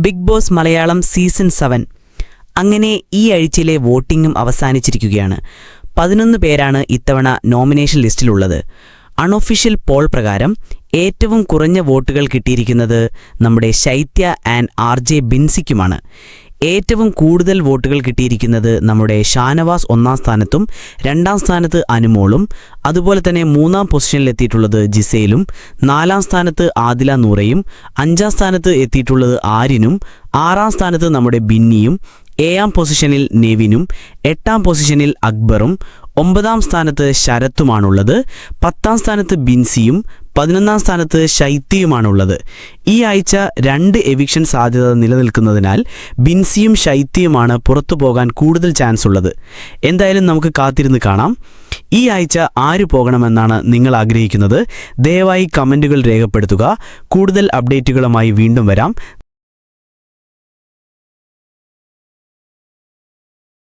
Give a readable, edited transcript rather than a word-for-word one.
Big boss Malayalam season 7 അങ്ങനെ ഈ ആഴ്ചയിലെ വോട്ടിംഗും അവസാനിച്ചിരിക്കുകയാണ്. 11 പേരാണ് ഇത്തവണ നോമിനേഷൻ ലിസ്റ്റിലുള്ളത്. അൺഒഫീഷ്യൽ പോൾ പ്രകാരം ഏറ്റവും കുറഞ്ഞ വോട്ടുകൾ കിട്ടിയിരിക്കുന്നത് നമ്മുടെ ശൈത്യ ആൻഡ് RJ ബിൻസിക്കുമാണ്. ഏറ്റവും കൂടുതൽ വോട്ടുകൾ കിട്ടിയിരിക്കുന്നത് നമ്മുടെ ഷാനവാസ് 1-ാം സ്ഥാനത്തും 2-ാം സ്ഥാനത്ത് അനുമോളും അതുപോലെ തന്നെ 3-ാം പൊസിഷനിലെത്തിയിട്ടുള്ളത് ജിസേലും 4-ാം സ്ഥാനത്ത് ആദില നൂറയും 5-ാം സ്ഥാനത്ത് എത്തിയിട്ടുള്ളത് ആര്യനും 6-ാം സ്ഥാനത്ത് നമ്മുടെ ബിന്നിയും 7-ാം പൊസിഷനിൽ നെവിനും 8-ാം പൊസിഷനിൽ അക്ബറും 9-ാം സ്ഥാനത്ത് ശരത്തുമാണുള്ളത്. 10-ാം സ്ഥാനത്ത് ബിൻസിയും 11-ാം സ്ഥാനത്ത് ശൈത്യയുമാണുള്ളത്. ഈ ആഴ്ച 2 എവിക്ഷൻ സാധ്യത നിലനിൽക്കുന്നതിനാൽ ബിൻസിയും ശൈത്യയുമാണ് പുറത്തു പോകാൻ കൂടുതൽ ചാൻസ് ഉള്ളത്. എന്തായാലും നമുക്ക് കാത്തിരുന്ന് കാണാം. ഈ ആഴ്ച ആര് പോകണമെന്നാണ് നിങ്ങൾ ആഗ്രഹിക്കുന്നത്? ദയവായി കമൻറ്റുകൾ രേഖപ്പെടുത്തുക. കൂടുതൽ അപ്ഡേറ്റുകളുമായി വീണ്ടും വരാം.